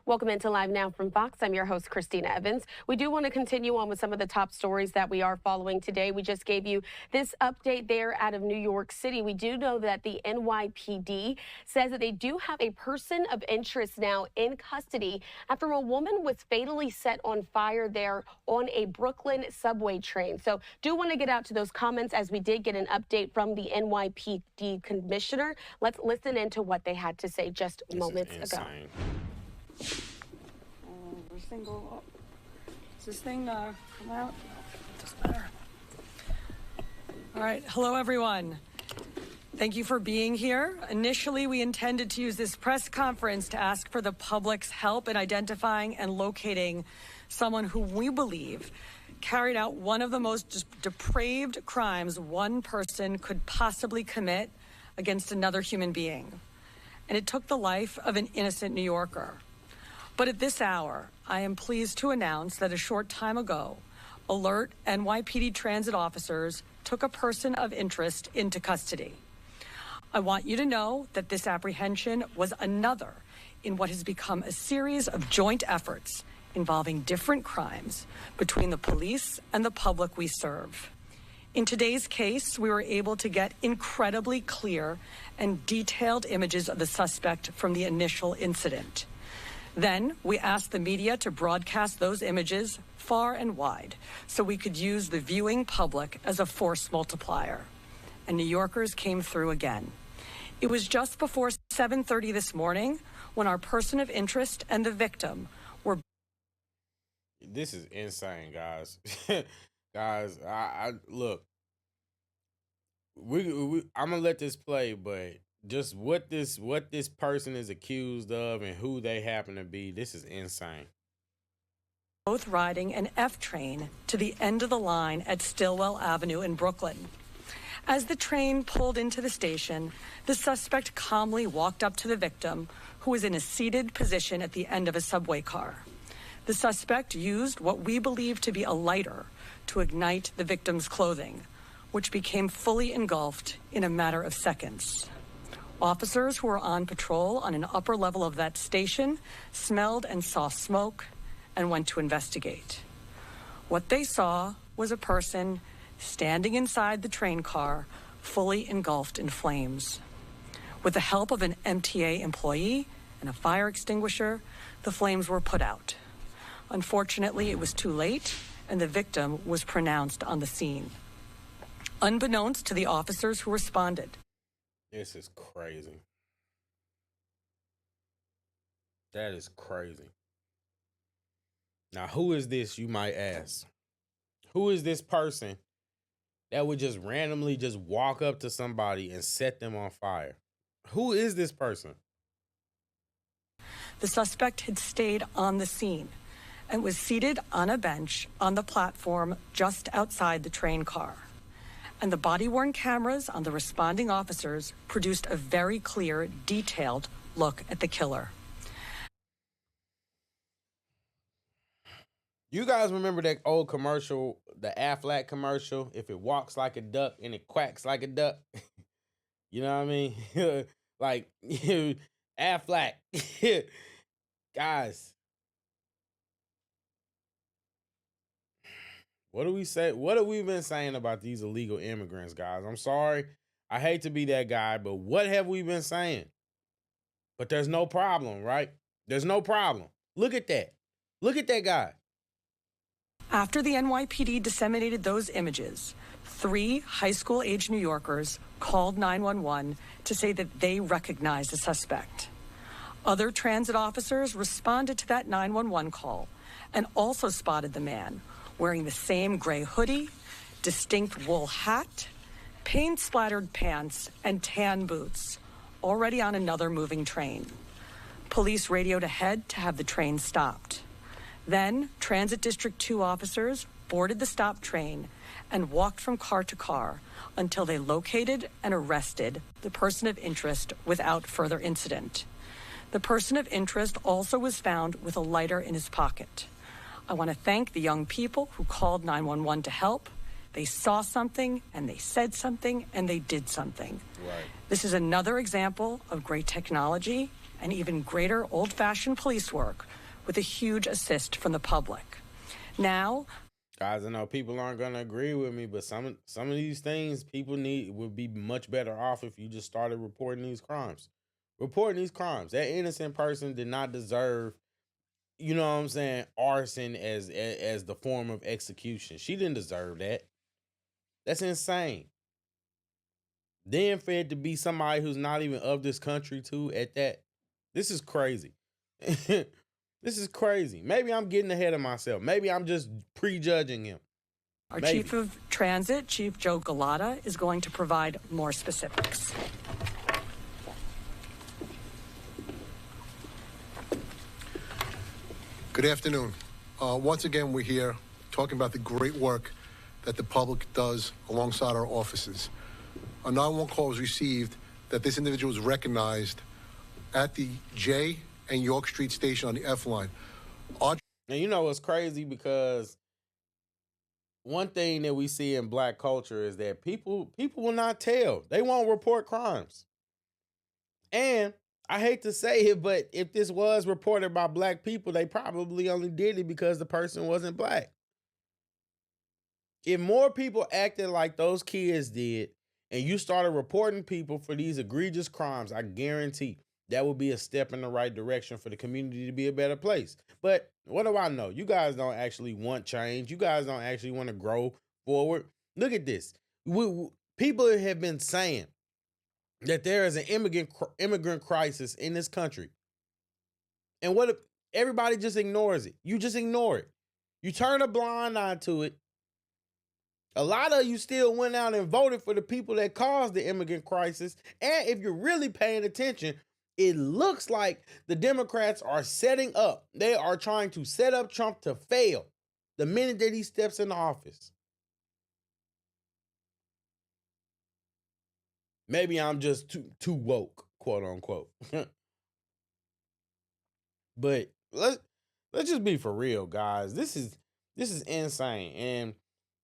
Welcome into Live Now from Fox. I'm your host, Christina Evans. We do want to continue on with some of the top stories that we are following today. We just gave you this update there out of New York City. We do know that the NYPD says that they do have a person of interest now in custody after a woman was fatally set on fire there on a Brooklyn subway train. So do want to get out to those comments as we did get an update from the NYPD commissioner. Let's listen into what they had to say just moments ago. This thing go up. Does this thing come out? Doesn't matter. All right. Hello, everyone. Thank you for being here. Initially, we intended to use this press conference to ask for the public's help in identifying and locating someone who we believe carried out one of the most depraved crimes one person could possibly commit against another human being. And it took the life of an innocent New Yorker. But at this hour, I am pleased to announce that a short time ago, alert NYPD transit officers took a person of interest into custody. I want you to know that this apprehension was another in what has become a series of joint efforts involving different crimes between the police and the public we serve. In today's case, we were able to get incredibly clear and detailed images of the suspect from the initial incident. Then we asked the media to broadcast those images far and wide so we could use the viewing public as a force multiplier. And New Yorkers came through again. It was just before 7:30 this morning when our person of interest and the victim were... This is insane, guys. Guys, I look, I'm going to let this play, but just what this person is accused of and who they happen to be, this is insane. Both riding an F train to the end of the line at Stillwell Avenue in Brooklyn. As the train pulled into the station, the suspect calmly walked up to the victim, who was in a seated position at the end of a subway car. The suspect used what we believe to be a lighter to ignite the victim's clothing, which became fully engulfed in a matter of seconds. Officers who were on patrol on an upper level of that station smelled and saw smoke and went to investigate. What they saw was a person standing inside the train car, fully engulfed in flames. With the help of an MTA employee and a fire extinguisher, the flames were put out. Unfortunately, it was too late, and the victim was pronounced on the scene. Unbeknownst to the officers who responded, this is crazy. That is crazy. Now, who is this, you might ask? Who is this person that would just randomly just walk up to somebody and set them on fire? Who is this person? The suspect had stayed on the scene and was seated on a bench on the platform just outside the train car. And the body-worn cameras on the responding officers produced a very clear, detailed look at the killer. You guys remember that old commercial, the Aflac commercial? If it walks like a duck and it quacks like a duck. You know what I mean? Like, Aflac. Guys. What do we say? What have we been saying about these illegal immigrants, guys? I'm sorry. I hate to be that guy, but what have we been saying? But there's no problem, right? There's no problem. Look at that. Look at that guy. After the NYPD disseminated those images, 3 high school-age New Yorkers called 911 to say that they recognized the suspect. Other transit officers responded to that 911 call and also spotted the man wearing the same gray hoodie, distinct wool hat, paint-splattered pants, and tan boots, already on another moving train. Police radioed ahead to have the train stopped. Then, Transit District 2 officers boarded the stopped train and walked from car to car until they located and arrested the person of interest without further incident. The person of interest also was found with a lighter in his pocket. I want to thank the young people who called 911 to help. They saw something, and they said something, and they did something. Right. This is another example of great technology and even greater old-fashioned police work with a huge assist from the public. Now, guys, I know people aren't gonna agree with me, but some of these things people would be much better off if you just started reporting these crimes. Reporting these crimes. That innocent person did not deserve, you know what I'm saying, arson as the form of execution. She didn't deserve that. That's insane. Then for it to be somebody who's not even of this country too at that. This is crazy. This is crazy. Maybe I'm getting ahead of myself. Maybe I'm just prejudging him. Our Chief of Transit, Chief Joe Galata, is going to provide more specifics. Good afternoon. Once again, we're here talking about the great work that the public does alongside our offices. A 911 call was received that this individual was recognized at the J and York Street station on the F line. And you know what's crazy, because one thing that we see in black culture is that people will not tell. They won't report crimes. And I hate to say it, but if this was reported by black people, they probably only did it because the person wasn't black. If more people acted like those kids did, and you started reporting people for these egregious crimes, I guarantee that would be a step in the right direction for the community to be a better place. But what do I know? You guys don't actually want change. You guys don't actually want to grow forward. Look at this. People have been saying that there is an immigrant crisis in this country. And what if everybody just ignores it? You just ignore it. You turn a blind eye to it. A lot of you still went out and voted for the people that caused the immigrant crisis. And if you're really paying attention, it looks like the Democrats are setting up. They are trying to set up Trump to fail the minute that he steps into office. Maybe I'm just too woke, quote unquote. But let's just be for real, guys. This is insane. And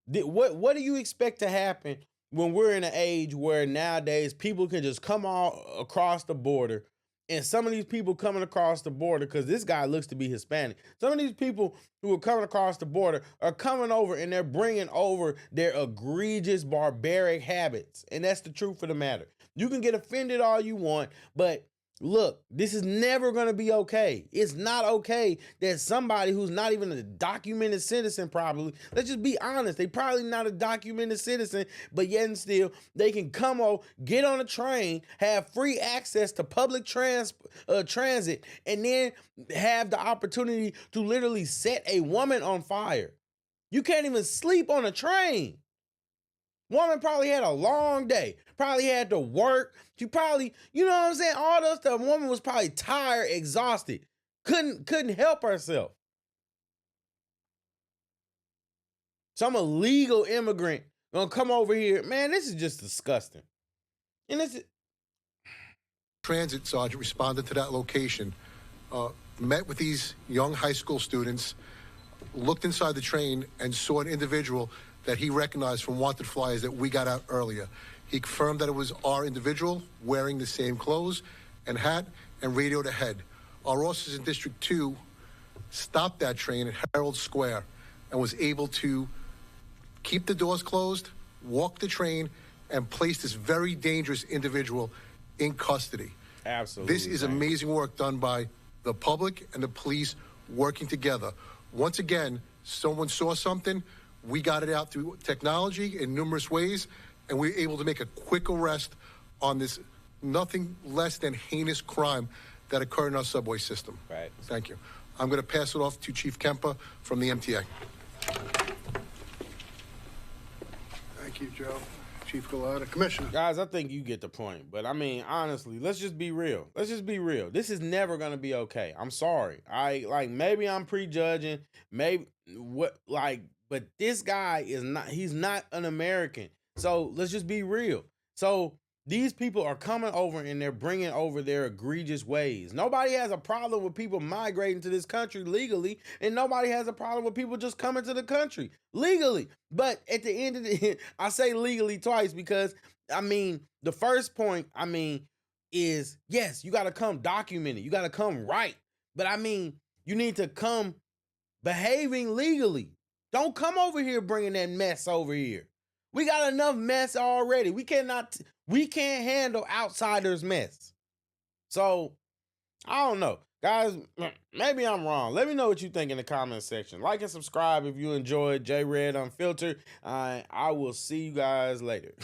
what do you expect to happen when we're in an age where nowadays people can just come all across the border, and some of these people coming across the border, because this guy looks to be Hispanic, some of these people who are coming across the border are coming over and they're bringing over their egregious barbaric habits. And that's the truth of the matter. You can get offended all you want, but look, this is never going to be okay. It's not okay that somebody who's not even a documented citizen, probably, let's just be honest, they probably not a documented citizen, but yet and still, they can come on, get on a train, have free access to public transit, and then have the opportunity to literally set a woman on fire. You can't even sleep on a train. Woman probably had a long day, probably had to work. She probably, you know what I'm saying? All those stuff. Woman was probably tired, exhausted, couldn't help herself. Some illegal immigrant gonna come over here. Man, this is just disgusting. And this is... Transit sergeant responded to that location, met with these young high school students, looked inside the train and saw an individual that he recognized from wanted flyers that we got out earlier. He confirmed that it was our individual wearing the same clothes and hat and radioed ahead. Our officers in District 2 stopped that train at Herald Square and was able to keep the doors closed, walk the train, and place this very dangerous individual in custody. Absolutely. This is amazing work done by the public and the police working together. Once again, someone saw something, we got it out through technology in numerous ways, and we were able to make a quick arrest on this nothing less than heinous crime that occurred in our subway system. Right. Thank you. I'm going to pass it off to Chief Kemper from the MTA. Thank you, Joe. Chief Galata. Commissioner. Guys, I think you get the point. But I mean, honestly, let's just be real. Let's just be real. This is never going to be okay. I'm sorry. Maybe I'm prejudging. But this guy is not, he's not an American. So let's just be real. So these people are coming over and they're bringing over their egregious ways. Nobody has a problem with people migrating to this country legally, and nobody has a problem with people just coming to the country legally. But at the end of the I say legally twice because, I mean, the first point, I mean, is yes, you got to come documented. You got to come right. But I mean, You need to come behaving legally. Don't come over here bringing that mess over here. We got enough mess already. We can't handle outsiders' mess. So, I don't know. Guys, maybe I'm wrong. Let me know what you think in the comment section. Like and subscribe if you enjoyed JayyRedd Unfiltered. I will see you guys later.